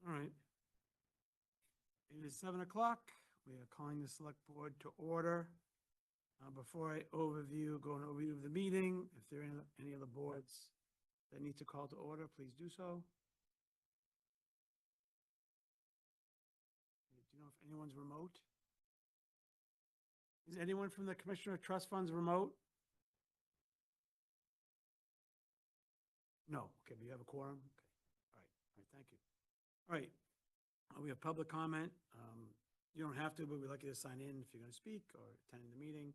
All right. It is 7 o'clock. We are calling the select board to order. Before I go an overview of the meeting, if there are any other boards that need to call to order, please do so. Do you know if anyone's remote? Is anyone from the Commissioner of Trust Funds remote? No. Okay, we have a quorum. Okay. All right, thank you. All right, we have public comment. You don't have to, but we'd like you to sign in if you're going to speak or attending the meeting.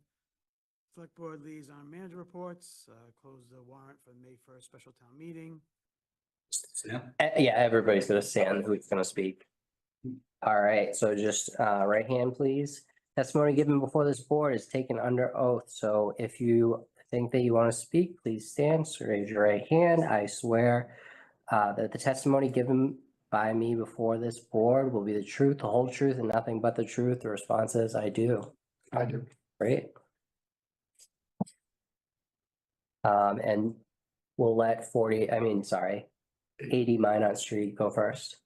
Select Board Liaison Manager reports, close the warrant for the May 1st special town meeting. Yeah, everybody's gonna stand who's gonna speak. All right, so just right hand, please. Testimony given before this board is taken under oath. So if you think that you want to speak, please stand, so raise your right hand. I swear that the testimony given by me before this board will be the truth, the whole truth, and nothing but the truth. The response is I do. I do. Great. And we'll let 80 Minot Street go first.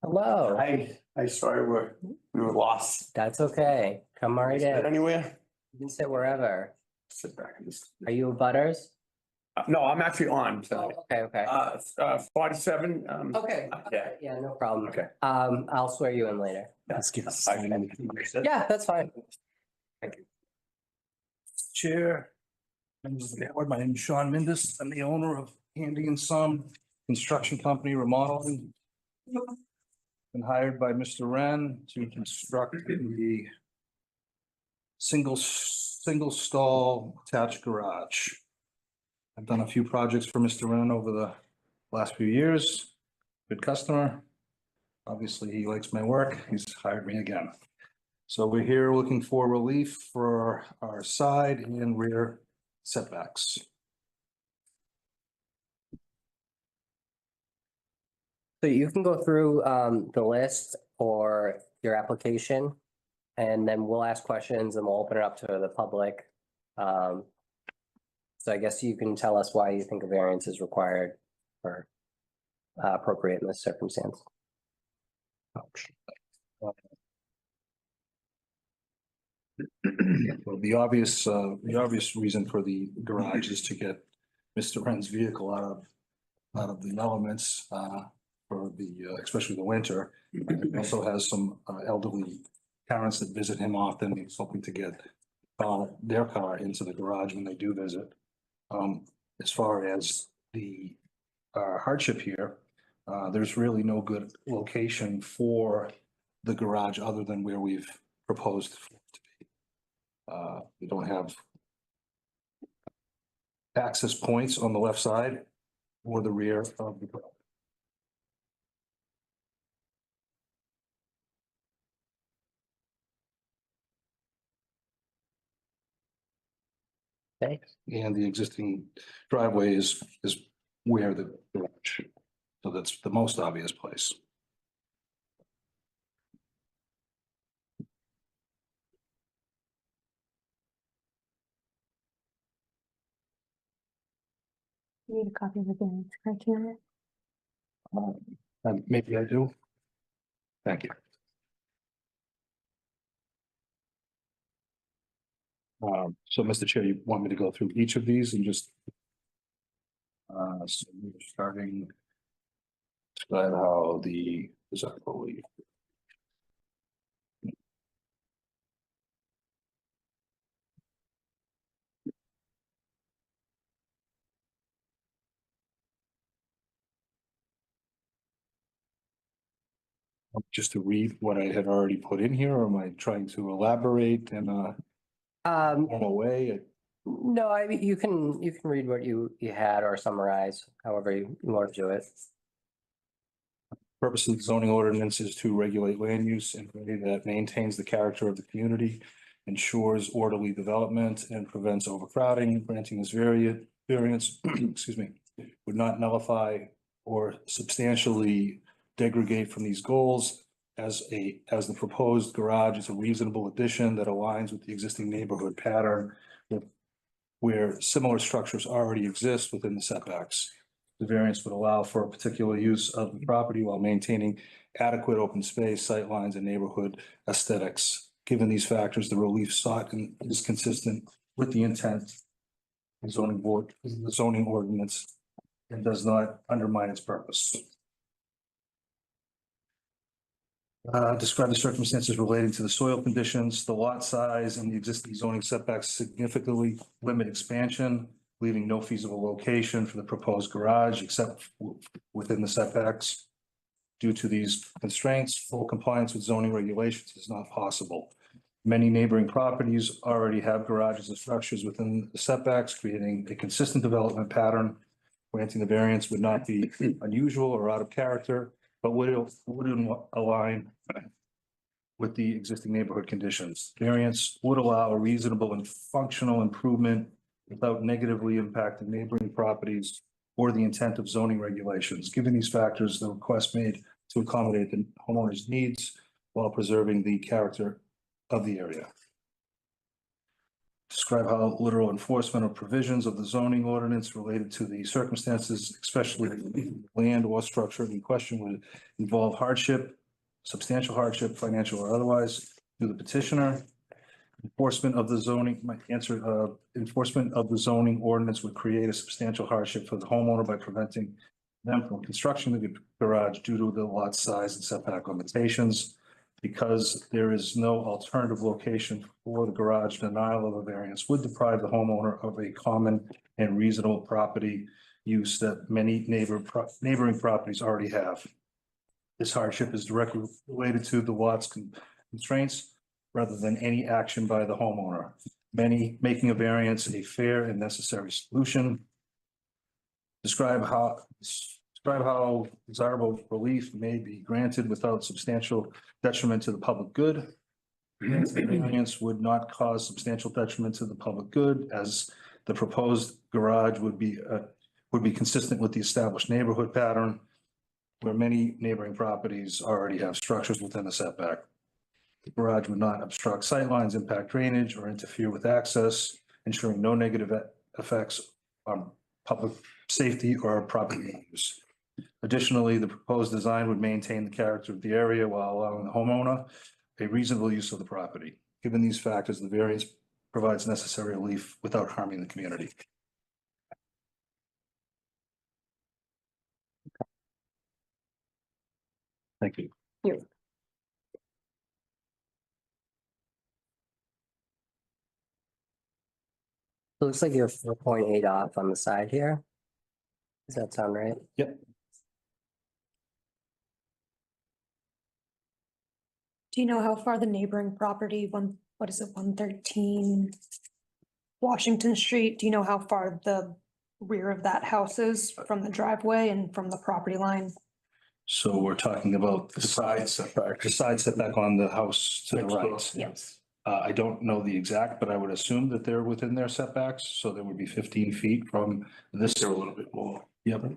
Hello, I sorry we were lost. that's okay. Come right Sit in. anywhere? You can sit wherever. Sit back and just. Are you a butters? No, I'm actually on, so, Okay. 47, Okay. yeah. Yeah, no problem. Okay. I'll swear you in later. Let's give us. Yeah, that's fine. Chair, members of the board, my name is Sean Mindus. I'm the owner of Handy and Son Construction Company Remodeling. Been hired by Mr. Wren to construct the single stall attached garage. I've done a few projects for Mr. Wren over the last few years. Good customer. Obviously, he likes my work. He's hired me again. So we're here looking for relief for our side and rear setbacks. So you can go through the list or your application, and then we'll ask questions and we'll open it up to the public. So I guess you can tell us why you think a variance is required or appropriate in this circumstance. Well, the obvious reason for the garage is to get Mr. Wren's vehicle out of the elements for especially the winter. He also has some elderly parents that visit him often. He's hoping to get their car into the garage when they do visit. As far as the hardship here, there's really no good location for the garage other than where we've proposed for it to be. We don't have access points on the left side or the rear of the garage. Thanks. And the existing driveway is where the garage. So that's the most obvious place. You need a copy of the variance criteria. And maybe I do. Thank you. So Mr. Chair, you want me to go through each of these and just. So we're starting. Describe how the exactly. Just to read what I had already put in here, or am I trying to elaborate in a normal way? No, I mean, you can read what you had or summarize however you want to do it. Purpose of the zoning ordinance is to regulate land use in a way that maintains the character of the community, ensures orderly development, and prevents overcrowding. Granting this variance, excuse me, would not nullify or substantially degrade from these goals, as the proposed garage is a reasonable addition that aligns with the existing neighborhood pattern where similar structures already exist within the setbacks. The variance would allow for a particular use of the property while maintaining adequate open space, sightlines, and neighborhood aesthetics. Given these factors, the relief sought is consistent with the intent of the zoning board, the zoning ordinance, and does not undermine its purpose. Describe the circumstances relating to the soil conditions, the lot size, and the existing zoning setbacks significantly limit expansion, leaving no feasible location for the proposed garage except within the setbacks. Due to these constraints, full compliance with zoning regulations is not possible. Many neighboring properties already have garages and structures within the setbacks, creating a consistent development pattern. Granting the variance would not be unusual or out of character, but would align with the existing neighborhood conditions. Variance would allow a reasonable and functional improvement without negatively impacting neighboring properties or the intent of zoning regulations. Given these factors, the request made to accommodate the homeowner's needs while preserving the character of the area. Describe how literal enforcement of provisions of the zoning ordinance related to the circumstances, especially land or structure in question, would involve hardship, substantial hardship, financial or otherwise, to the petitioner. Enforcement of the zoning, my answer, enforcement of the zoning ordinance would create a substantial hardship for the homeowner by preventing them from constructing the garage due to the lot size and setback limitations. Because there is no alternative location for the garage, denial of a variance would deprive the homeowner of a common and reasonable property use that many neighboring properties already have. This hardship is directly related to the lot's constraints rather than any action by the homeowner. Making a variance a fair and necessary solution. Describe how desirable relief may be granted without substantial detriment to the public good. The variance would not cause substantial detriment to the public good, as the proposed garage would be consistent with the established neighborhood pattern, where many neighboring properties already have structures within the setback. The garage would not obstruct sightlines, impact drainage, or interfere with access, ensuring no negative effects on public safety or property use. Additionally, the proposed design would maintain the character of the area while allowing the homeowner a reasonable use of the property. Given these factors, the variance provides necessary relief without harming the community. Thank you. It looks like you're 4.8 off on the side here. Does that sound right? Yep. Do you know how far the neighboring property, what is it, 113 Washington Street? Do you know how far the rear of that house is from the driveway and from the property line? So we're talking about the side setback on the house to the right. Yes. I don't know the exact, but I would assume that they're within their setbacks, so there would be 15 feet from this. They're a little bit more. Yep.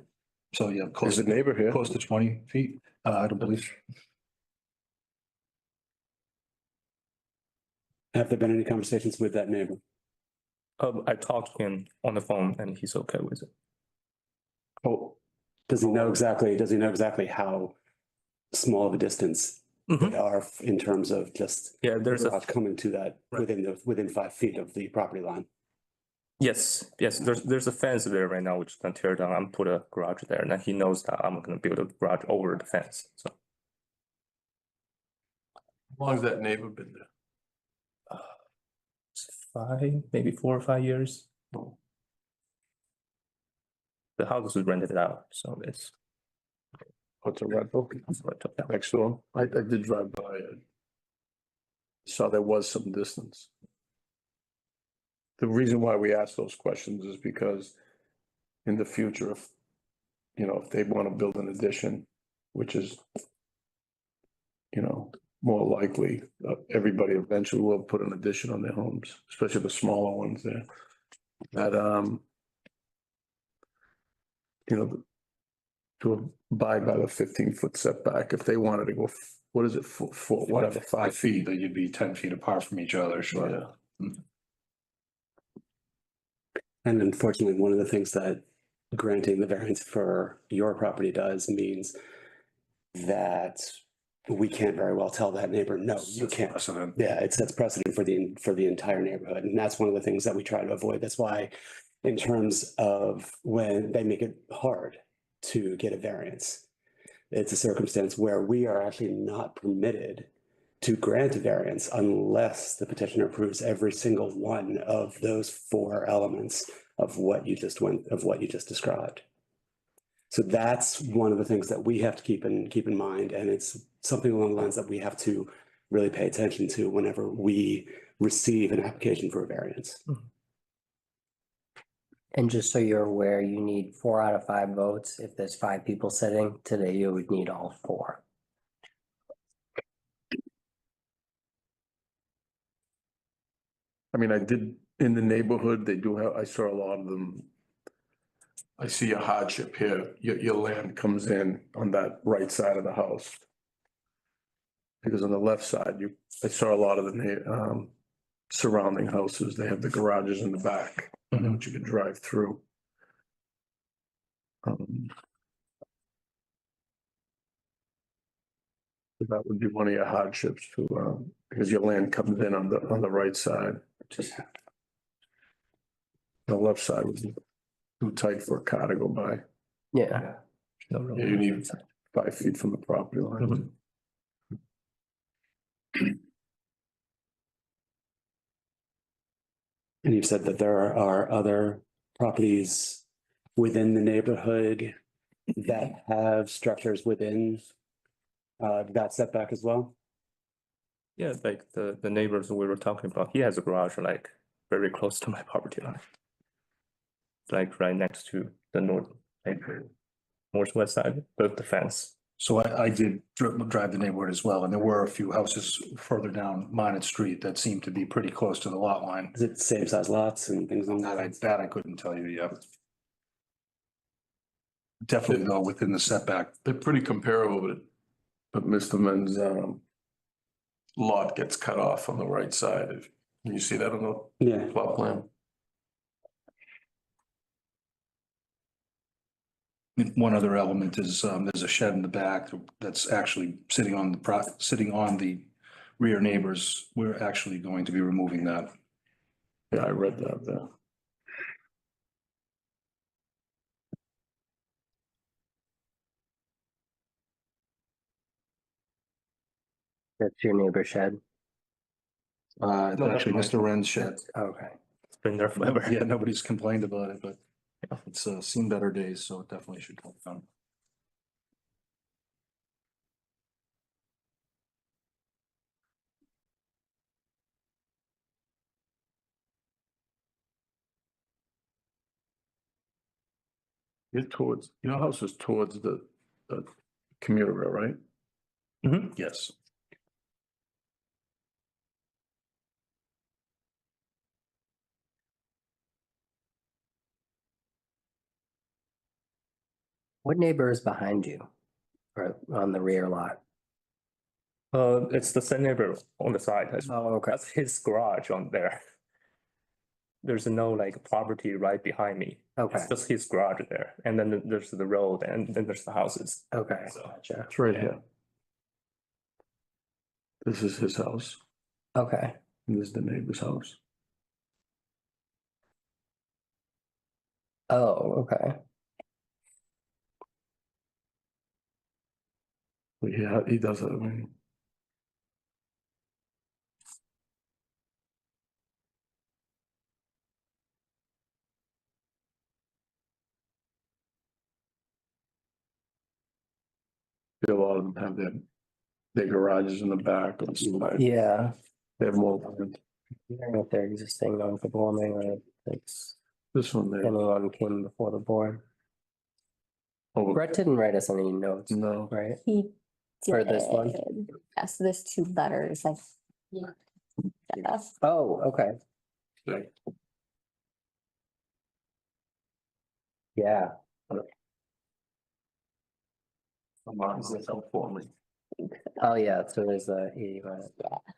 So yeah, close There's a neighbor here. to 20 feet. I don't believe. Have there been any conversations with that neighbor? I talked to him on the phone and he's okay with it. Oh, does he know exactly how small of a distance they are in terms of just Yeah, there's a, coming to that Right. within 5 feet of the property line? yes, there's a fence there right now, which is gonna tear down and put a garage there. And then he knows that I'm gonna build a garage over the fence, so. How long has that neighbor been there? maybe 4 or 5 years. The house was rented out, so it's. What's a rental Yeah. next door? I did drive by it. Saw there was some distance. The reason why we ask those questions is because in the future, if they want to build an addition, which is, more likely, everybody eventually will put an addition on their homes, especially the smaller ones there. That, to abide by the 15-foot setback, if they wanted to go, what is it, whatever, 5 feet. That you'd be 10 feet apart from each other, sure. Yeah. And unfortunately, one of the things that granting the variance for your property does means that we can't very well tell that neighbor, no, you can't. Precedent. Yeah, it sets precedent for the entire neighborhood, and that's one of the things that we try to avoid. That's why in terms of when they make it hard to get a variance, it's a circumstance where we are actually not permitted to grant a variance unless the petitioner approves every single one of those four elements of what you just described. So that's one of the things that we have to keep in mind, and it's something along the lines that we have to really pay attention to whenever we receive an application for a variance. And just so you're aware, you need 4 out of 5 votes. If there's 5 people sitting today, you would need all 4. I mean, I did, in the neighborhood, they do have, I saw a lot of them. I see a hardship here, your land comes in on that right side of the house. Because on the left side, I saw a lot of the surrounding houses, they have the garages in the back, which you can drive through. That would be one of your hardships too, because your land comes in on the right side. Just The left side would be too tight for a car to go by. Yeah. No, Yeah, you need 5 feet from the property line. And you said that there are other properties within the neighborhood that have structures within that setback as well? Yeah, like the neighbors we were talking about, he has a garage like very close to my property line. Like right next to the northwest side of the fence. So I did drive the neighborhood as well, and there were a few houses further down Minot Street that seemed to be pretty close to the lot line. Is it same size lots and things like that? That I couldn't tell you yet. Definitely though, within the setback. They're pretty comparable, but Mr. Men's lot gets cut off on the right side. Can you see that on the Yeah, plot plan? One other element is, there's a shed in the back that's actually sitting on the rear neighbors. We're actually going to be removing that. Yeah, I read that there. That's your neighbor shed. It's No, actually that's Mr. Wren's shed. Okay. It's been there forever. Yeah, nobody's complained about it, but it's seen better days, so it definitely should come down. Your house is towards the commuter rail, right? Yes. What neighbor is behind you? Or on the rear lot? It's the same neighbor on the side. Oh, okay. That's his garage on there. There's no like property right behind me. Okay, It's just his garage there. And then there's the road and then there's the houses. okay, gotcha. It's right here. This is his house, Okay, and this is the neighbor's house. oh, okay. But yeah, he does it, I mean. A lot of them have their garages in the back or the side. Yeah. They have more land. I don't know if they're existing non-conforming or if This one there. anyone came before the board. Oh, Brett didn't write us any notes, no, right? He For this one? did. Yes, there's 2 letters, like. Yeah. Oh, okay. Yeah, Is this help for me? oh, yeah, so there's a 81.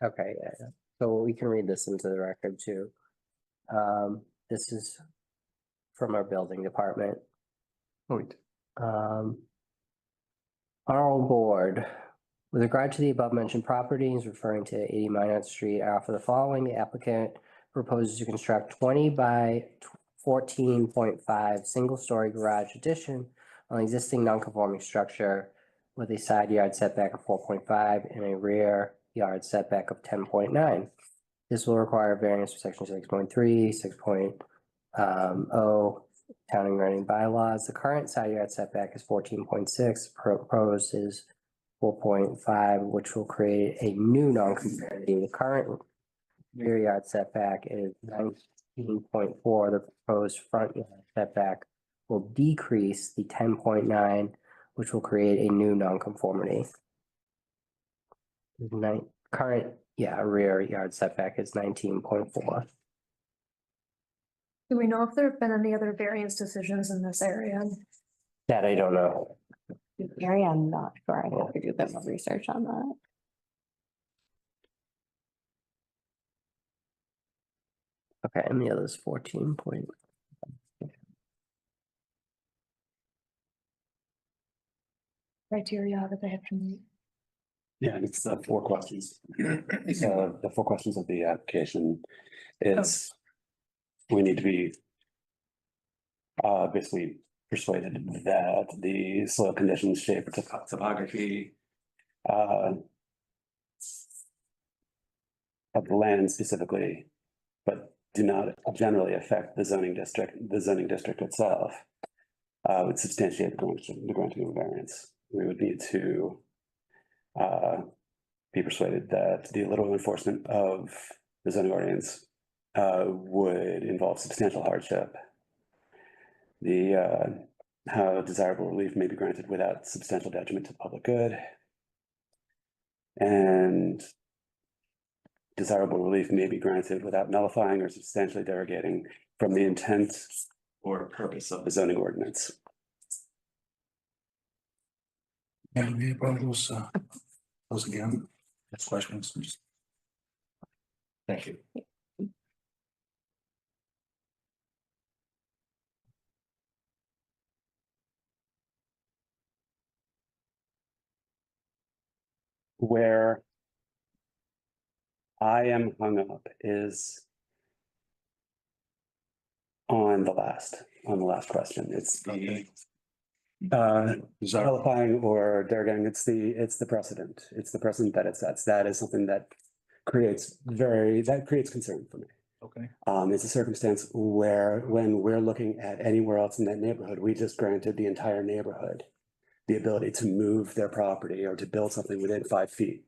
Okay, yeah. So we can read this into the record too. This is from our building department. Wait, Honorable Board, with regard to the above mentioned properties referring to 80 Minot Street, I offer the following. The applicant proposes to construct 20 by 14.5 single-story garage addition on existing non-conforming structure with a side yard setback of 4.5 and a rear yard setback of 10.9. This will require variance for section 6.3, 6.0 Town and Running bylaws. The current side yard setback is 14.6, proposed is 4.5, which will create a new non-conformity. The current rear yard setback is 19.4. The proposed front yard setback will decrease the 10.9, which will create a new non-conformity. Current, rear yard setback is 19.4. Do we know if there have been any other variance decisions in this area? That I don't know. Area, I'm not sure. I have to do a bit more research on that. Okay, and the other is 14 point. Criteria that they have to meet. Yeah, and it's the 4 questions. So the 4 questions of the application is, we need to be basically persuaded that the soil conditions, shape, or topography of the land specifically, but do not generally affect the zoning district itself, would substantiate the granting of a variance. We would need to be persuaded that the literal enforcement of the zoning ordinance would involve substantial hardship. How desirable relief may be granted without substantial detriment to the public good. And desirable relief may be granted without nullifying or substantially derogating from the intent or purpose of the zoning ordinance. And we have those again, that's questions. Thank you. Where I am hung up is on the last question. It's the nullifying or derogating. It's the precedent. It's the precedent that it sets. That is something that creates concern for me. Okay. It's a circumstance where when we're looking at anywhere else in that neighborhood, we just granted the entire neighborhood the ability to move their property or to build something within 5 feet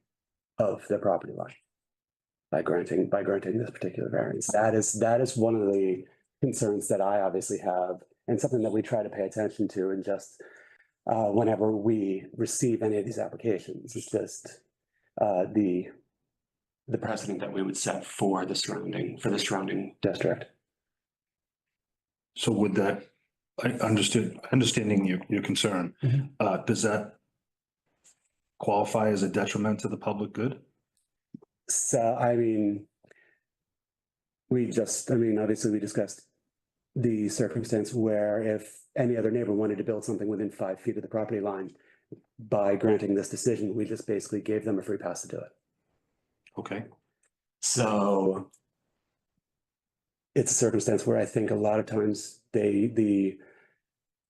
of their property line by granting this particular variance. That is one of the concerns that I obviously have, and something that we try to pay attention to, and just whenever we receive any of these applications, it's just the precedent that we would set for the surrounding district. So with that, understanding your concern, does that qualify as a detriment to the public good? So, obviously we discussed the circumstance where if any other neighbor wanted to build something within 5 feet of the property line, by granting this decision, we just basically gave them a free pass to do it. Okay. So it's a circumstance where I think a lot of times the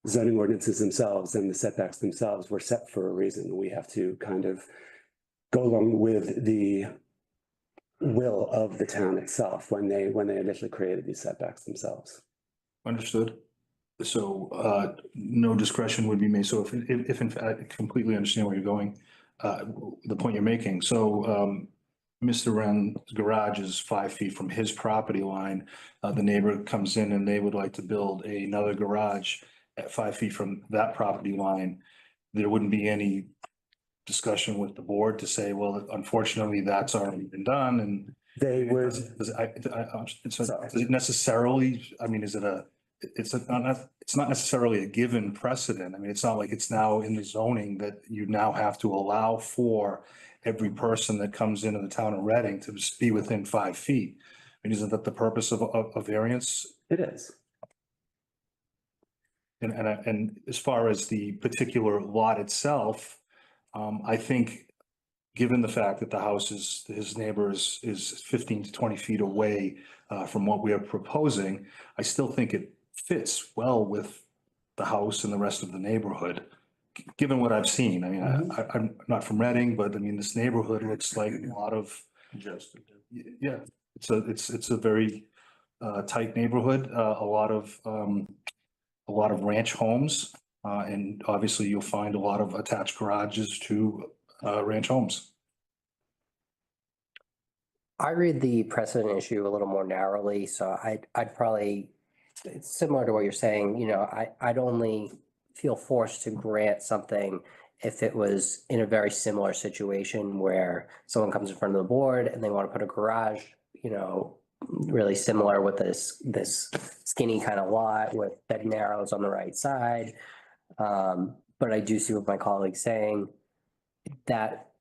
zoning ordinances themselves and the setbacks themselves were set for a reason. We have to kind of go along with the will of the town itself when they initially created these setbacks themselves. Understood. So no discretion would be made. So if in fact, I completely understand where you're going, the point you're making. So Mr. Wren's garage is 5 feet from his property line. The neighbor comes in and they would like to build another garage at 5 feet from that property line. There wouldn't be any discussion with the board to say, well, unfortunately, that's already been done, and They would, does it necessarily, it's not necessarily a given precedent. I mean, it's not like it's now in the zoning that you now have to allow for every person that comes into the town of Reading to be within 5 feet. I mean, isn't that the purpose of a variance? it is. And as far as the particular lot itself, I think, given the fact that the house is, his neighbor is 15 to 20 feet away from what we are proposing, I still think it fits well with the house and the rest of the neighborhood, given what I've seen. I mean, I'm not from Reading, but I mean, this neighborhood looks like a lot of, yeah, it's a very tight neighborhood, a lot of ranch homes. And obviously you'll find a lot of attached garages to ranch homes. I read the precedent issue a little more narrowly, so I'd probably, it's similar to what you're saying, you know, I'd only feel forced to grant something if it was in a very similar situation where someone comes in front of the board and they want to put a garage, you know, really similar with this skinny kind of lot with bed narrows on the right side. But I do see what my colleague's saying, that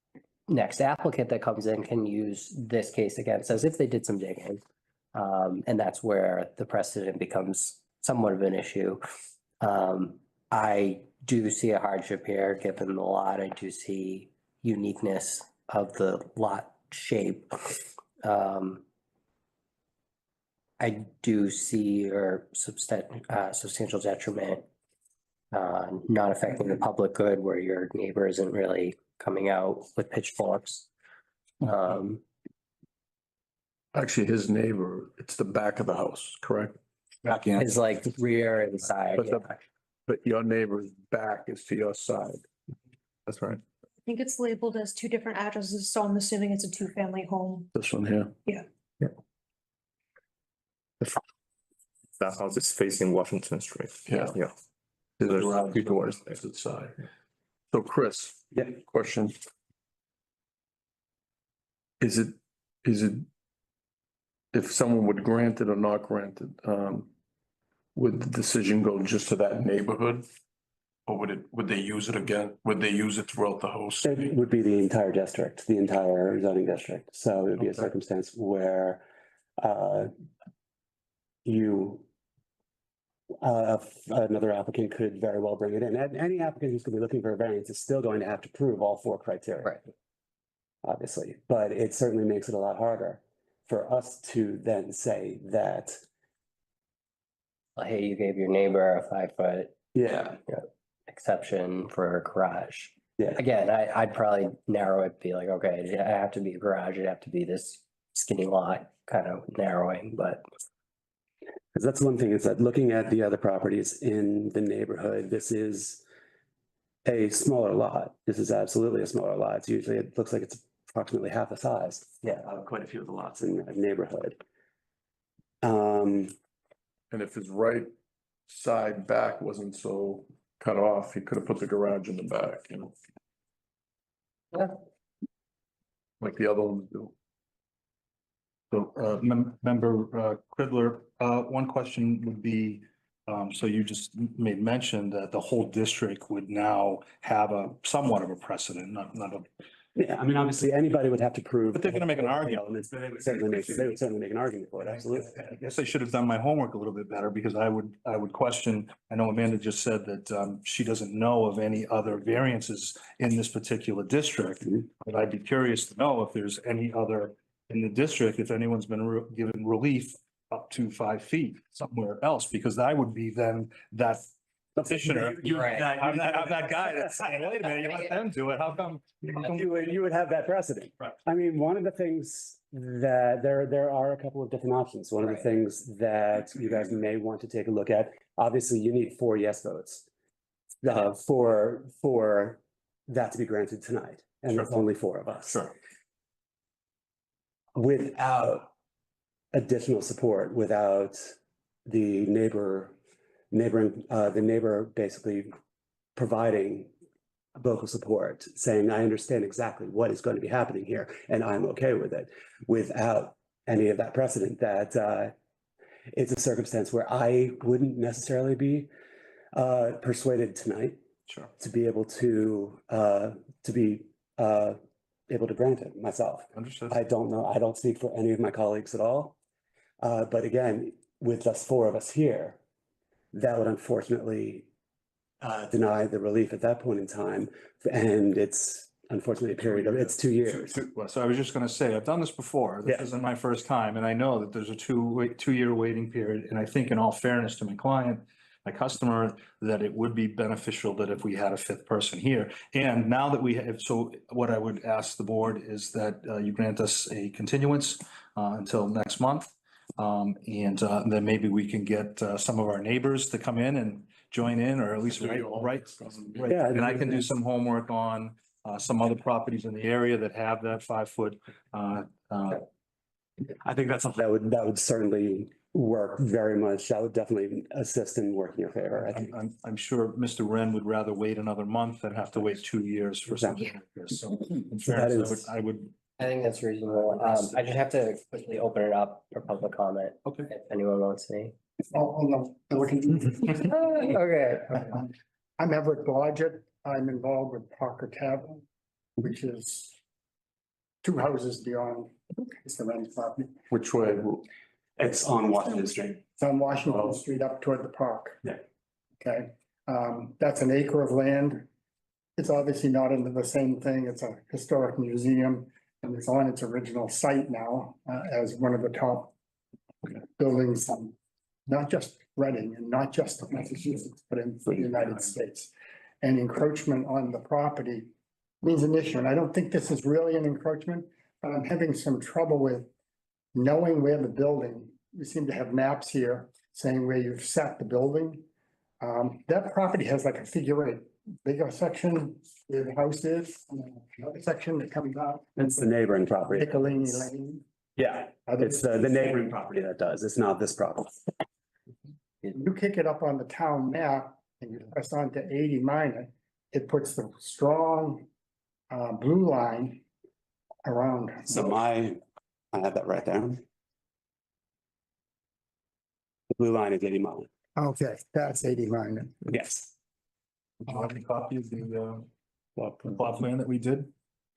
next applicant that comes in can use this case against as if they did some digging. And that's where the precedent becomes somewhat of an issue. I do see a hardship here, given the lot. I do see uniqueness of the lot shape. I do see your substantial detriment, not affecting the public good where your neighbor isn't really coming out with pitchforks. Actually, his neighbor, it's the back of the house, correct? Back in. Is like rear and side. But the- Yeah. But your neighbor's back is to your side. That's right. I think it's labeled as two different addresses, so I'm assuming it's a two-family home. This one here. That house is facing Washington Street. Yeah. Yeah. His There's garage two is on the doors. opposite side. So Chris. Yeah. Question. Is it, if someone would grant it or not grant it, would the decision go just to that neighborhood? Or would they use it again? Would they use it throughout the host? It would be the entire district, the entire zoning district. So it would be a Okay. circumstance where you another applicant could very well bring it in. And any applicant who's going to be looking for a variance is still going to have to prove all four criteria. Right. Obviously, but it certainly makes it a lot harder for us to then say that, Well, hey, you gave your neighbor a 5-foot yeah, exception for a garage. yeah. Again, I'd probably narrow it, be like, okay, it'd have to be a garage, it'd have to be this skinny lot kind of narrowing, but Because that's one thing, is that looking at the other properties in the neighborhood, this is a smaller lot. This is absolutely a smaller lot. It's usually, it looks like it's approximately half the size. Yeah. Of quite a few of the lots in the neighborhood. And if his right side back wasn't so cut off, he could have put the garage in the back, you know? Yeah. Like the other ones do. So, member Kridler, one question would be, so you just made mention that the whole district would now have a somewhat of a precedent, not a. Yeah, I mean, obviously, anybody would have to prove. But they're gonna make an all the argument. elements, but they would certainly make an argument for it, absolutely. I guess I should have done my homework a little bit better, because I would question, I know Amanda just said that she doesn't know of any other variances in this particular district. Mhm. But I'd be curious to know if there's any other in the district, if anyone's been given relief up to 5 feet somewhere else, because I would be then that petitioner. Right. I'm that guy that's saying, wait a minute, you let them do it, how come? You would have that precedent. Right. I mean, one of the things that there are a couple of different options. One of the Right. things that you guys may want to take a look at, obviously, you need 4 yes votes. For that to be granted tonight, and there's only 4 of us. Sure. Without additional support, without the neighbor basically providing vocal support, saying, I understand exactly what is going to be happening here, and I'm okay with it, without any of that precedent, that it's a circumstance where I wouldn't necessarily be persuaded tonight Sure. to be able to grant it myself. Understood. I don't know, I don't speak for any of my colleagues at all. But again, with us 4 of us here, that would unfortunately deny the relief at that point in time. And it's unfortunately a period of, it's 2 years. So I was just gonna say, I've done this before. This Yeah. isn't my first time, and I know that there's a 2-year waiting period. And I think in all fairness to my client, my customer, that it would be beneficial that if we had a fifth person here. And now that we have, so what I would ask the board is that you grant us a continuance until next month. And then maybe we can get some of our neighbors to come in and join in, or at least write. Yeah. And I can do some homework on some other properties in the area that have that 5-foot. I think that's something that would certainly work very much. That would definitely assist in working in your favor, I think. I'm sure Mr. Wren would rather wait another month than have to wait 2 years for something like this. So in fairness, I would, I think that's reasonable. I just have to quickly open it up for public comment okay. if anyone wants any. Oh, no, Okay. I'm Everett Blodgett. I'm involved with Parker Tavern, which is 2 houses beyond Mr. Wren's property. Which way? It's on Washington Street. It's on Washington Street up toward the park. Yeah. Okay, that's an acre of land. It's obviously not into the same thing. It's a historic museum and it's on its original site now as one of the top buildings, not just Reading and not just Massachusetts, but in the United States. And encroachment on the property means an issue. And I don't think this is really an encroachment, but I'm having some trouble with knowing where the building, we seem to have maps here saying where you've set the building. That property has like a figure 8, bigger section where the house is, another section that comes out. It's the neighboring property. Piccolini Lane. Yeah, it's the neighboring property that does. It's not this property. You kick it up on the town map and you press on to 80 minor, it puts the strong blue line around. So I have that right there. The blue line is 80 mile. Okay, that's 80 minor. Yes. Do you have any copy of the plot plan that we did?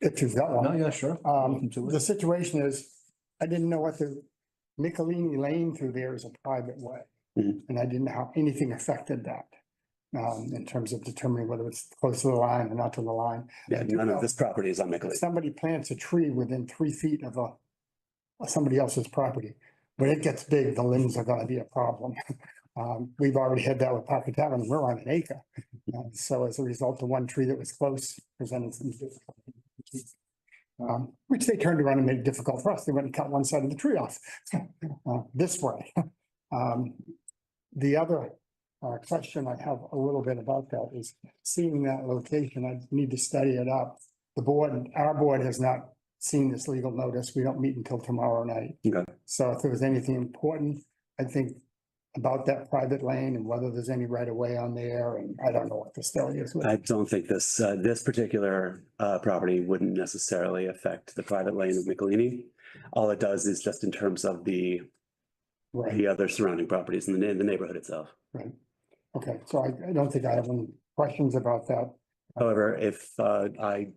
If you've got No, one. yeah, sure. The situation is, I didn't know what the Michelini Lane through there is a private way. Mhm. And I didn't know how anything affected that. In terms of determining whether it's close to the line or not to the line. Yeah, none of this property is on If Mickley. somebody plants a tree within 3 feet of somebody else's property, when it gets big, the limbs are gonna be a problem. We've already had that with Parker Tavern, we're on an acre. So as a result, the one tree that was close presented some difficulties. Which they turned around and made it difficult for us. They went and cut one side of the tree off this way. The other question I have a little bit about that is seeing that location, I need to study it up. Our board has not seen this legal notice. We don't meet until tomorrow night. Okay. So if there was anything important, I think about that private lane and whether there's any right of way on there, and I don't know what the story is with it. I don't think this particular property wouldn't necessarily affect the private lane of Michelini. All it does is just in terms of the Right, other surrounding properties in the neighborhood itself. right. Okay, so I don't think I have any questions about that. However, if I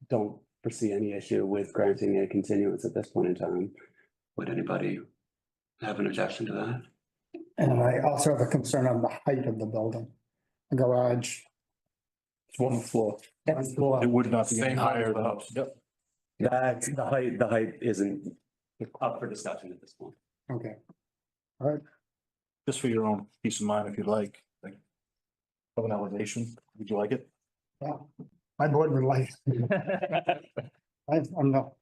don't foresee any issue with granting a continuance at this point in time, would anybody have an objection to that? And I also have a concern on the height of the building. The garage. It's 1 floor. One floor. It would not be any Same height higher as than the house. Yep. That, the height isn't up for discussion at this point. Okay, Just for your own peace of mind, if you'd like of an elevation, would you like it? well, my board would like. I'm not.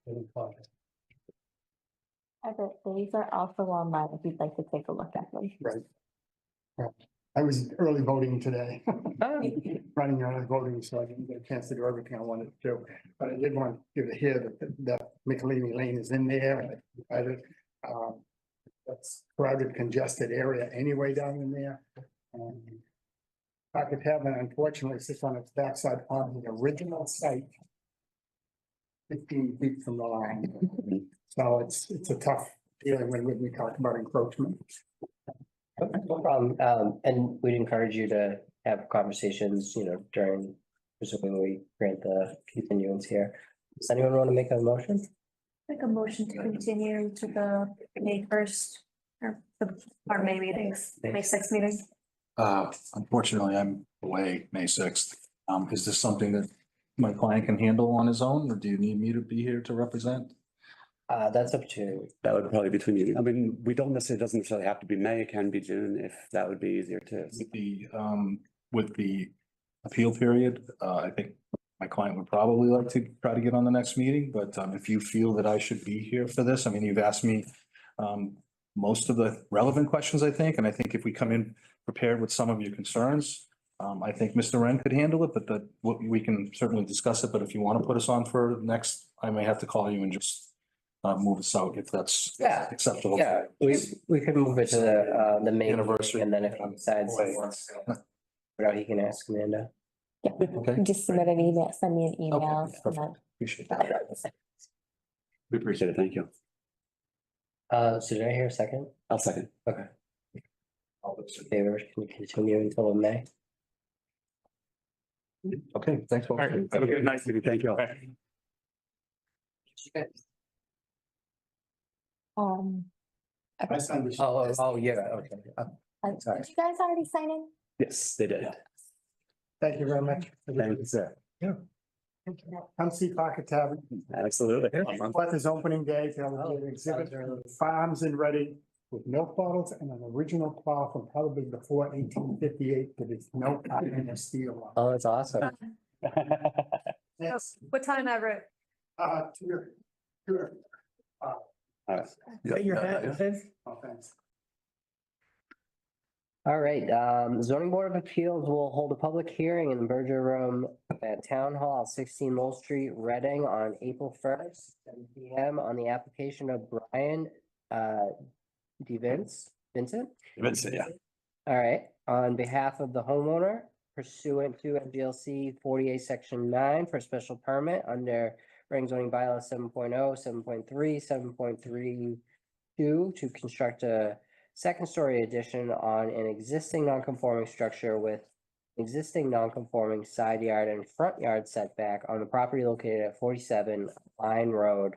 Everett, these are also online if you'd like to take a look at them. Right. Well, I was early voting today. Running early voting, so I didn't get a chance to do everything I wanted to do. But I did want you to hear that Michelini Lane is in there. And that's crowded, congested area anyway down in there. Parker Tavern unfortunately sits on its backside on the original site. 15 feet from the line. So it's a tough feeling when we talk about encroachment. No problem. And we'd encourage you to have conversations, during, presumably we grant the continuance here. Does anyone want to make a motion? Make a motion to continue to the May 1st or our May meetings, May 6th meeting. Unfortunately, I'm away May 6th. Is this something that my client can handle on his own, or do you need me to be here to represent? That's up to, That would probably be between you. I mean, we don't necessarily, it doesn't necessarily have to be May, it can be June, if that would be easier to. With the appeal period, I think my client would probably like to try to get on the next meeting, but, if you feel that I should be here for this, I mean, you've asked me, most of the relevant questions, I think, and I think if we come in prepared with some of your concerns, I think Mr. Wren could handle it, but we can certainly discuss it, but if you want to put us on for next, I may have to call you and just move us out if that's Yeah. acceptable. yeah, we could move it to the main Anniversary. meeting, and then if he decides he wants to, you know, he can ask Amanda. Okay, Just submit an email, send me an email. Okay, perfect. and appreciate that. then- We appreciate it, thank you. So did I hear a second? I'll second. Okay. All those in favor, can we continue until May? Okay, thanks. Paul. Have a good night, thank you all. Okay. Oh, yeah, okay. Sorry. Did you guys already sign in? Yes, they did. Thank you very much. Thank you, sir. Come see Pocket Tavern. Absolutely. What is opening day, they'll exhibit farms and ready with milk bottles and an original plow from probably before 1858, but it's no iron or steel. Oh, that's awesome. Yes, What time ever? two. Your head? Oh, thanks. All right, zoning board of appeals will hold a public hearing in the Berger Room at Town Hall, 16 Lowell Street, Reading, on April 1st, 7 p.m. on the application of Brian Vincent? Vincent, yeah. All right, on behalf of the homeowner pursuant to MGLC 48, Section 9 for special permit under Reading zoning bylaw 7.0, 7.3, 7.32 to construct a second-story addition on an existing non-conforming structure with existing non-conforming side yard and front yard setback on the property located at 47 Line Road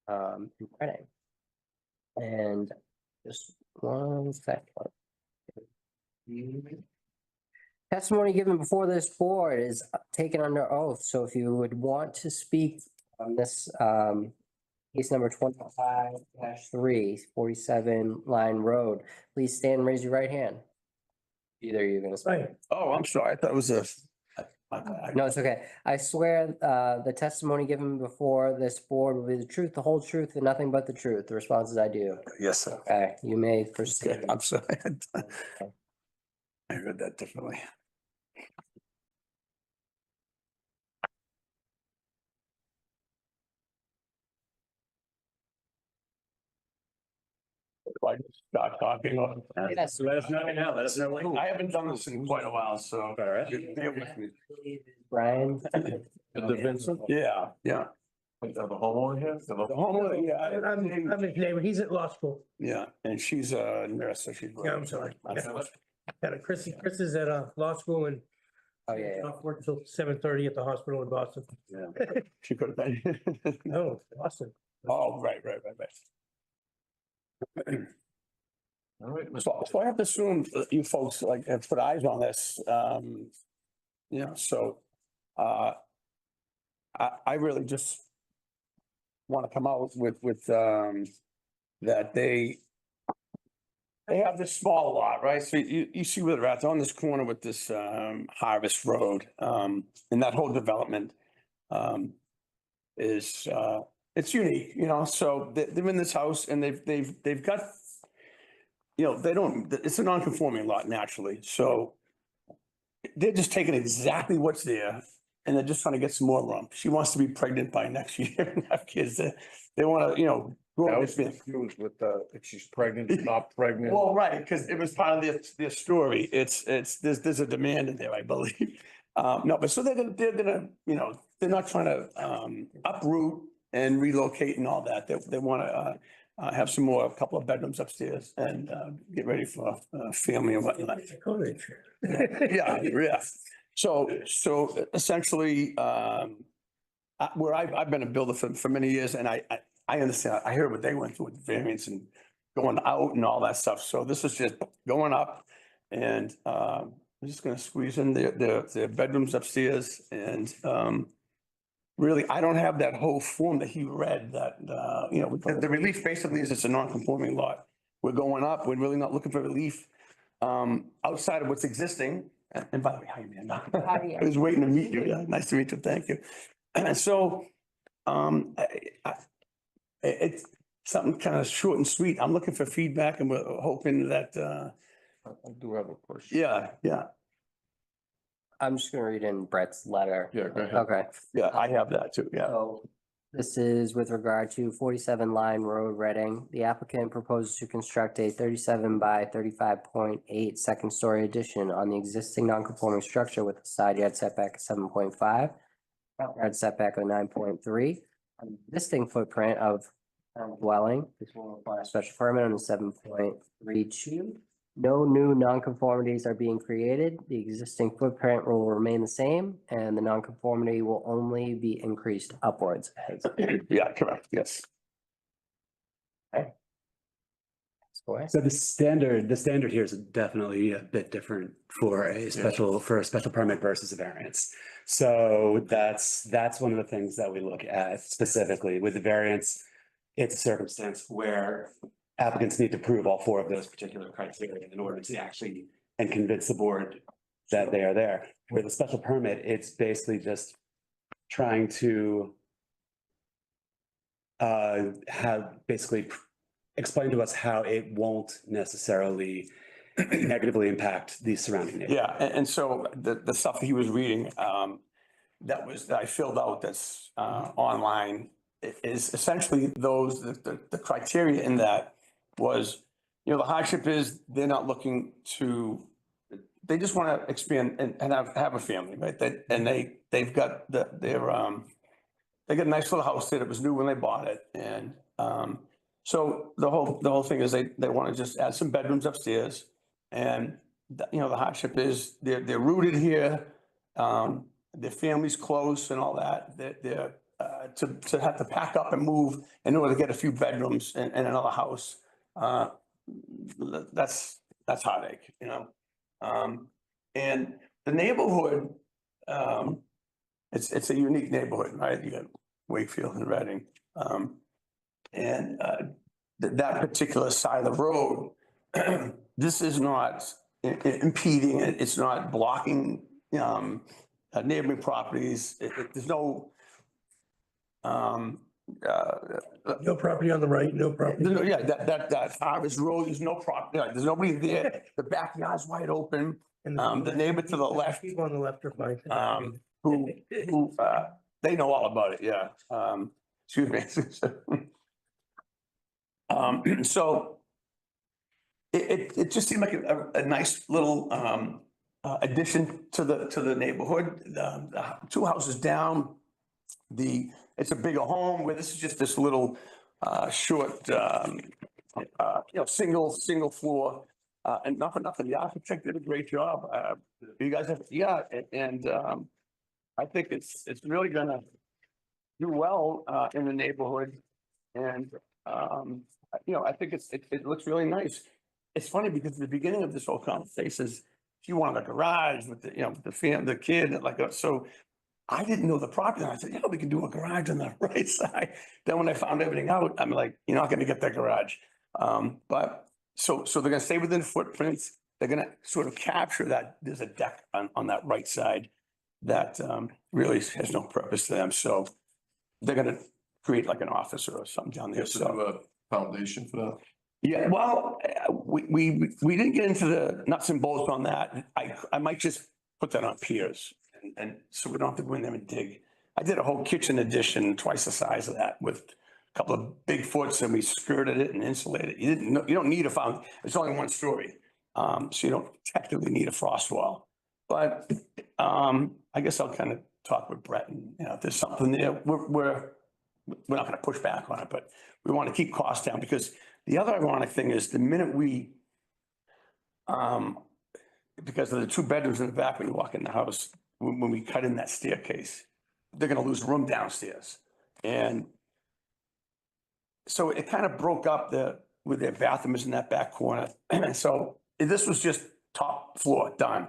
in Reading. And just one second. Testimony given before this board is taken under oath, so if you would want to speak on this case number 25-3, 47 Line Road, please stand and raise your right hand. Either you're gonna speak. Oh, I'm sorry. I thought it was a. No, it's okay. I swear, the testimony given before this board will be the truth, the whole truth, and nothing but the truth. The response is I do. Yes, sir. Okay, you may proceed. I'm sorry. I heard that differently. Do I just start talking or? Yes. Let us know now, let us know. I haven't done this in quite a while, so. All right. Bear with me. Brian? The Vincent? Yeah, yeah. The homeowner here? The homeowner, yeah. I'm his neighbor. He's at law school. Yeah, and she's a nurse, so she's. Yeah, I'm sorry. Yeah, Chris is at law school and Oh, yeah. off work till 7:30 at the hospital in Boston. Yeah, she could have been. No, Boston. Oh, right. All right, so I have to assume that you folks like have put eyes on this, so, I really just want to come out with, that they have this small lot, right? So you see where they're at, they're on this corner with this, Harvest Road, and that whole development, is, it's unique, so they're in this house and they've got, it's a non-conforming lot naturally, so they're just taking exactly what's there and they're just trying to get some more room. She wants to be pregnant by next year and have kids. They want to, grow I up was this. confused with if she's pregnant, not pregnant. Well, right, because it was part of their story. There's a demand in there, I believe. No, but so they're gonna, they're not trying to, uproot and relocate and all that. They want to, have some more, a couple of bedrooms upstairs and, get ready for a family and whatnot. Yeah. So essentially, where I've been a builder for many years and I understand, I heard what they went through with variance and going out and all that stuff. So this is just going up And I'm just gonna squeeze in their bedrooms upstairs and really, I don't have that whole form that he read that, you know, the relief basically is it's a non-conforming lot. We're going up, we're really not looking for relief outside of what's existing. And by the way, hi, Amanda. I was waiting to meet you. Yeah, nice to meet you. Thank you. And so it's something kind of short and sweet. I'm looking for feedback and we're hoping that, I do have a question. yeah, I'm just gonna read in Brett's letter. Yeah, go ahead. Okay. yeah, I have that too. Yeah. So this is with regard to 47 Line Road, Reading. The applicant proposes to construct a 37 by 35.8 second story addition on the existing non-conforming structure with a side yard setback of 7.5, front yard setback of 9.3. Existing footprint of dwelling. This will require a special permit on the 7.32. No new nonconformities are being created. The existing footprint will remain the same and the nonconformity will only be increased upwards. Yeah, correct. Yes. So the standard here is definitely a bit different for a special permit versus a variance. So that's one of the things that we look at specifically with the variance. It's a circumstance where applicants need to prove all four of those particular criteria in order to actually and convince the board that they are there. With a special permit, it's basically just trying to explain to us how it won't necessarily negatively impact the surrounding neighborhood. Yeah, and so the stuff that he was reading, that I filled out that's online is essentially the criteria in that was, you know, the hardship is they're not looking to, they just want to expand and have a family, right? They've got they got a nice little house there that was new when they bought it. And so the whole thing is they want to just add some bedrooms upstairs. And, you know, the hardship is they're rooted here. Their family's close and all that. They're to have to pack up and move in order to get a few bedrooms and another house. That's heartache, you know. And the neighborhood, it's a unique neighborhood, right? You got Wakefield and Reading. That particular side of the road, this is not impeding, it's not blocking neighboring properties. There's no No property on the right, no property. yeah, that Harvest Road, there's no property, there's nobody there. The backyard's wide open. The neighbor to the left, People on the left are fine. who, they know all about it, yeah. Excuse me. So it just seemed like a nice little addition to the neighborhood. The two houses down, it's a bigger home where this is just this little short, single floor. And not for nothing, the architect did a great job. You guys have, and I think it's really gonna do well in the neighborhood. And I think it looks really nice. It's funny because at the beginning of this whole conversation, she wanted a garage with the kid, so I didn't know the property. And I said, we can do a garage on the right side. Then when I found everything out, I'm like, you're not gonna get that garage. But so they're gonna stay within footprints. They're gonna sort of capture that there's a deck on that right side that really has no purpose to them. So they're gonna create like an office or something down there. So a foundation for that. yeah, well, we didn't get into the nuts and bolts on that. I might just put that on piers and so we don't have to go in there and dig. I did a whole kitchen addition, twice the size of that with a couple of big foots and we skirted it and insulated it. You don't need a foundation. It's only one story. So you don't technically need a frost wall. But I guess I'll kind of talk with Brett and, if there's something there, we're not going to push back on it, but we want to keep costs down because the other ironic thing is the minute we, because of the two bedrooms in the back when you walk in the house, when we cut in that staircase, they're going to lose room downstairs. And so it kind of broke up with their bathroom is in that back corner. And so this was just top floor done.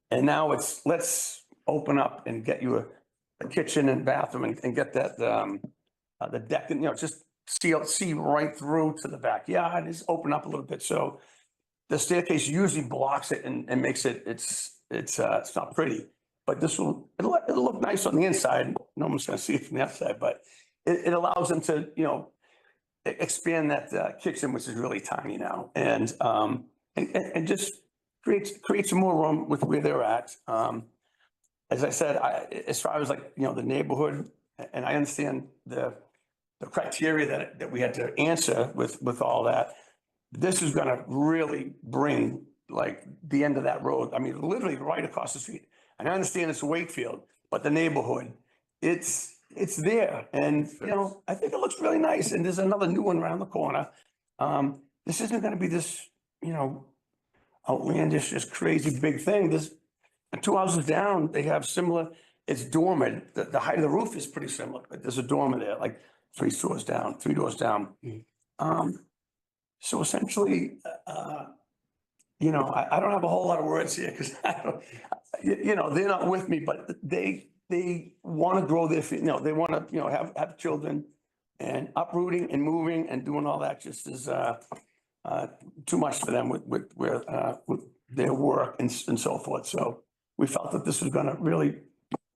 And now it's, let's open up and get you a kitchen and bathroom and get that, the deck and, just see right through to the backyard, just open up a little bit. So the staircase usually blocks it and makes it, it's not pretty. But this will, it'll look nice on the inside. No one's gonna see it from the outside, but it allows them to, expand that kitchen, which is really tiny now. And just create some more room with where they're at. As I said, as far as like, the neighborhood, and I understand the criteria that we had to answer with all that. This is gonna really bring like the end of that road. I mean, literally right across the street. And I understand it's Wakefield, but the neighborhood, it's there. And, I think it looks really nice. And there's another new one around the corner. This isn't gonna be this, outlandish, just crazy big thing. This, 2 houses down, they have similar, it's dormer. The height of the roof is pretty similar, but there's a dormer there, like 3 doors down. So essentially, I don't have a whole lot of words here because I don't, they're not with me, but they want to grow their, they want to, have children, and uprooting and moving and doing all that just is too much for them with their work and so forth. So we felt that this was going to really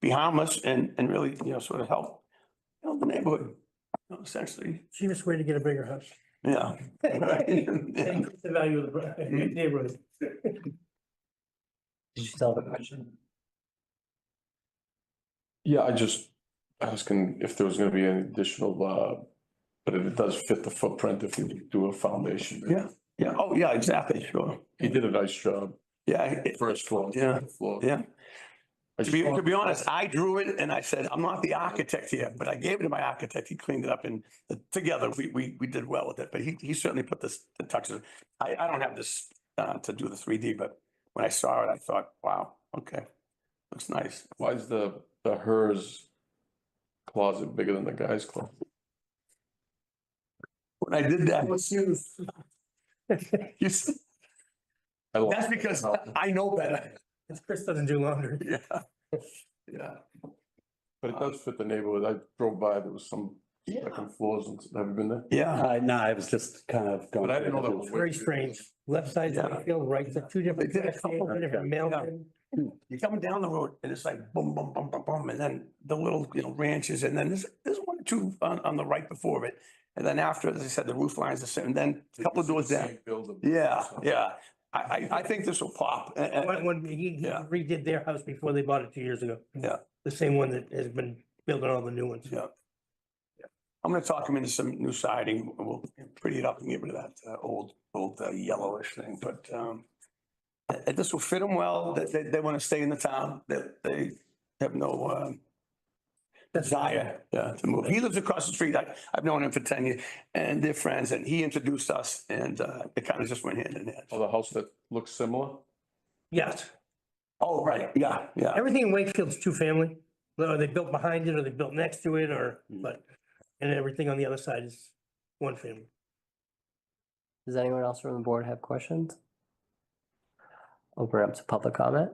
be harmless and really, sort of help, the neighborhood, essentially. Cheapest way to get a bigger house. Yeah. Increase the value of the neighborhood. Did you still have a question? Yeah, I just asking if there was gonna be any additional, but it does fit the footprint if you do a foundation. Yeah. Yeah. Oh, yeah, exactly. Sure. He did a nice job. Yeah. First floor. Yeah. second floor. Yeah. I To just be honest, I drew it and I said, I'm not the architect here, but I gave it to my architect. He cleaned it up and together we did well with it, but he certainly put the touches. I don't have this to do the 3D, but when I saw it, I thought, wow, okay, looks nice. Why is the hers closet bigger than the guy's closet? When I did that, you see, I love that's because I know better. Chris doesn't do laundry. Yeah. Yeah. But it does fit the neighborhood. I drove by, there was some second floors and, have you been there? Yeah. No, I was just kind of going. But I didn't know that was. Very strange. Left side Yeah. of the field, right, the two different, They did a couple couple different mail. Yeah. You're coming down the road and it's like boom, boom, boom, boom, boom, and then the little, ranches, and then there's 1 or 2 on the right before it. And then after, as I said, the roof lines are same, and then a couple of doors down. Same building. Yeah, yeah. I think this will pop. When he Yeah. redid their house before they bought it 2 years ago. Yeah. The same one that has been building all the new ones. Yeah. I'm gonna talk him into some new siding. We'll pretty it up and get rid of that old yellowish thing, but this will fit them well. They want to stay in the town. They have no desire to move. He lives across the street. I've known him for 10 years and they're friends, and he introduced us, and it kind of just went hand in hand. Oh, the house that looks similar? Yes, Oh, right. Yeah, yeah. everything in Wakefield's two-family. Or they built behind it, or they built next to it, and everything on the other side is one family. Does anyone else from the board have questions? Open up to public comment.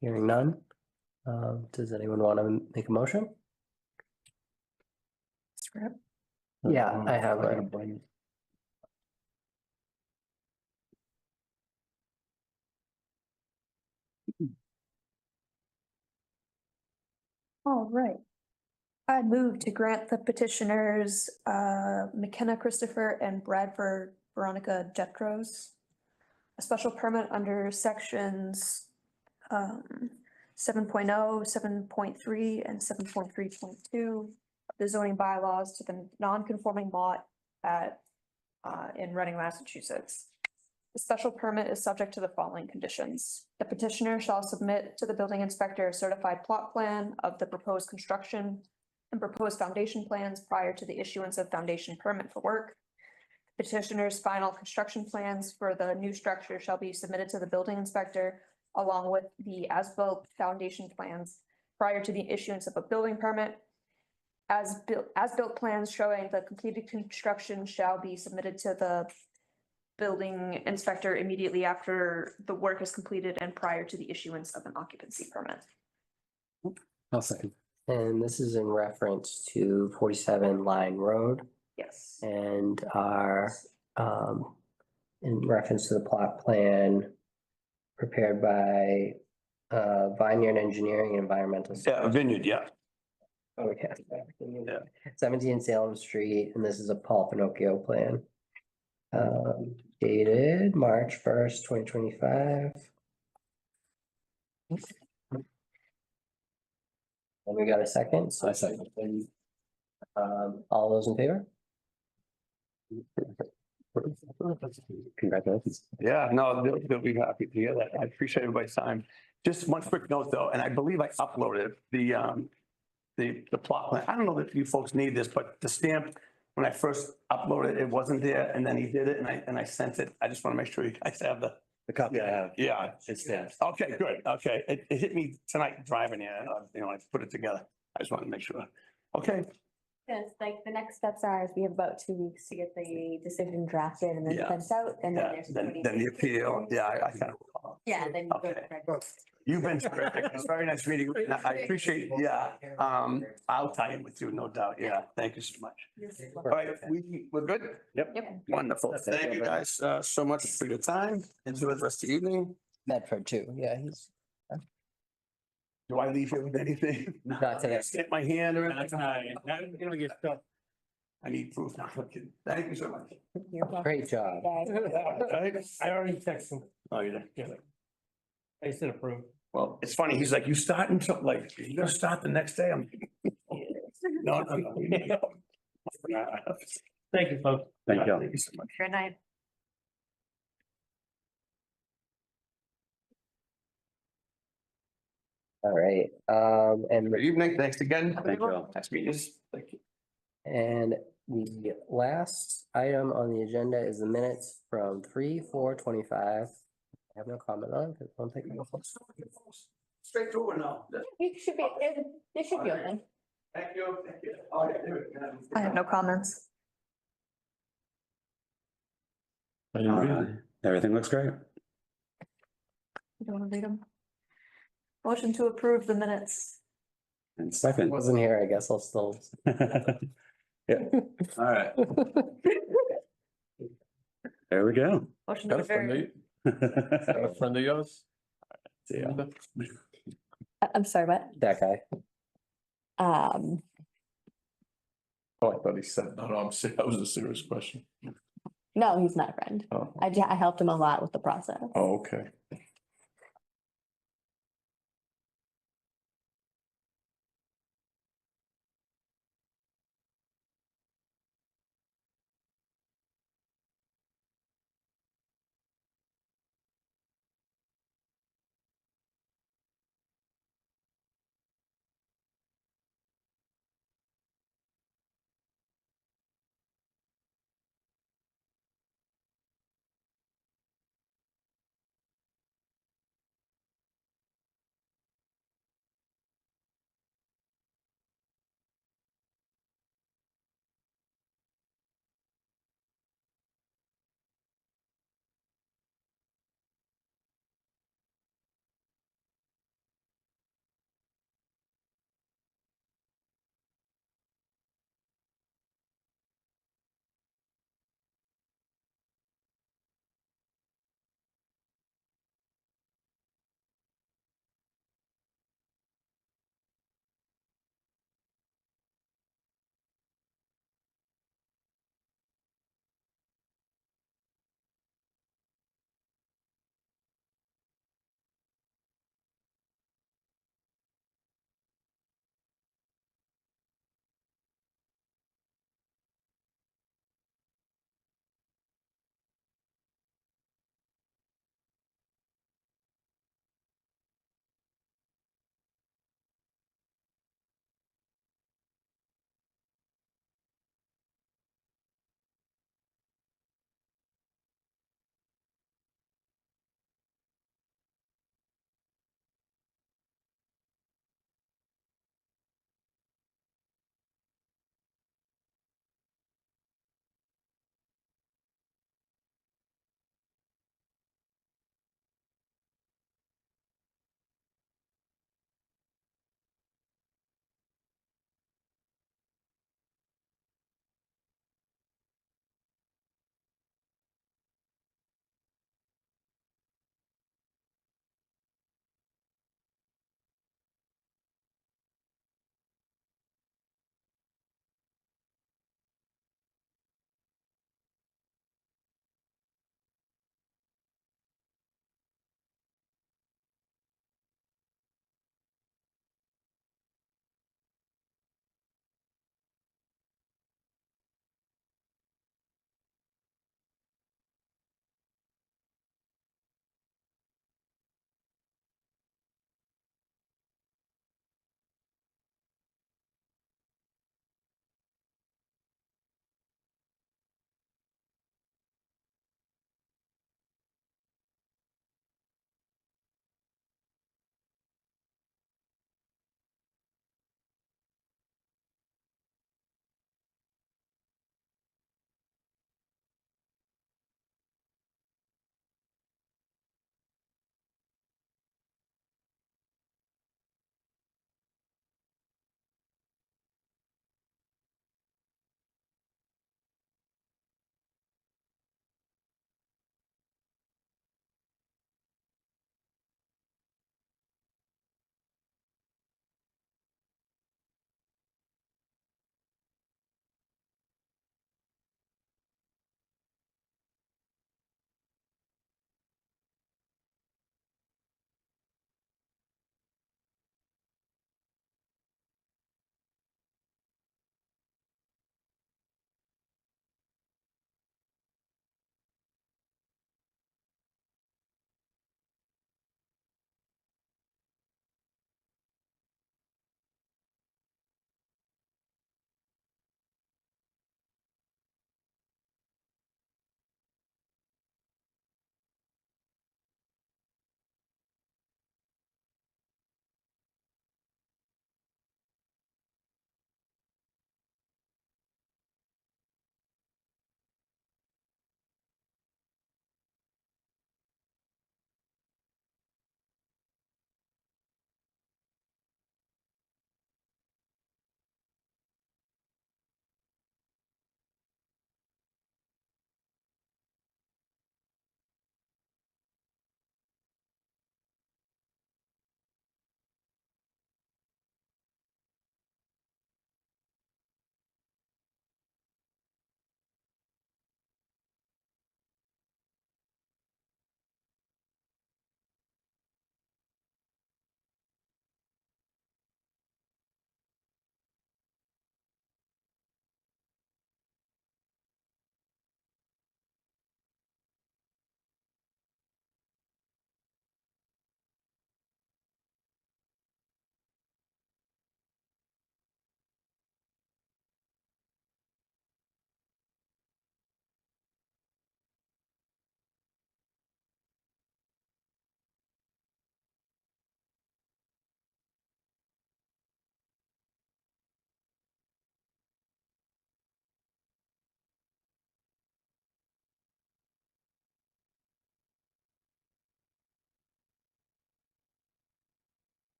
Hearing none. Does anyone want to make a motion? Script. Yeah, I have it. All right. I move to grant the petitioners, McKenna Christopher and Bradford Veronica Jetros a special permit under sections 7.0, 7.3, and 7.3.2 the zoning bylaws to the non-conforming lot in Reading, Massachusetts. The special permit is subject to the following conditions. The petitioner shall submit to the building inspector a certified plot plan of the proposed construction and proposed foundation plans prior to the issuance of foundation permit for work. Petitioner's final construction plans for the new structure shall be submitted to the building inspector along with the as-built foundation plans prior to the issuance of a building permit. As-built plans showing the completed construction shall be submitted to the building inspector immediately after the work is completed and prior to the issuance of an occupancy permit. I'll second. And this is in reference to 47 Line Road Yes. and our, in reference to the plot plan prepared by Vineyard Engineering and Environmental. Vineyard, yeah. Oh, yeah. 17 Salem Street, and this is a Paul Pinocchio plan. Dated March 1st, 2025. And we got a second, so I second. all those in favor? Congratulations. Yeah, no, they'll be happy to hear that. I appreciate everybody's time. Just one quick note though, and I believe I uploaded the plot plan. I don't know if you folks need this, but the stamp, when I first uploaded, it wasn't there, and then he did it, and I sent it. I just want to make sure you guys have the. The copy I have. Yeah. It's stamped. Okay, good. Okay. It hit me tonight driving here, I put it together. I just wanted to make sure. Okay. Yes, like the next steps are, is we have about 2 weeks to get the decision drafted and then Yeah. sent out, and then Yeah, there's. then 30 the days. appeal. Yeah, I kind of. Yeah, then you go. Okay. to You've been terrific. It's very nice meeting you. And I appreciate, yeah. I'll tie in with you, no doubt. Yeah, thank you so much. All right, we're good? Yep. Wonderful. Thank you guys so much for your time. Enjoy the rest of the evening. Medford too, yeah, he's Do I leave here with anything? not today. Stick my hand or anything? I'm gonna get stuff. I need proof now. Okay. Thank you so much. Great job. I already texted him. Oh, you did? Yeah. I said approve. Well, it's funny. He's like, you start until like, you gonna start the next day? I'm. No. Thank you, folks. Thank you. Thank you so much. Good night. All right, and Good evening. Thanks again. Thank you all. Nice meeting you. Thank you. And the last item on the agenda is the minutes from 3/4/25. I have no comment on, because I don't think. Straight through or no? You should be, it should be open. Thank you. Thank you. Oh, yeah, there we go. I have no comments. Everything looks great. You don't want to read them? Motion to approve the minutes. And second. Wasn't here, I guess I'll still. Yeah, all right. There we go. Motion to adjourn. A friend of yours? Yeah. I'm sorry, what? That guy. Oh, I thought he said, no, I'm serious. That was a serious question. No, he's not a friend. Oh, I helped him a lot with the process. oh, okay.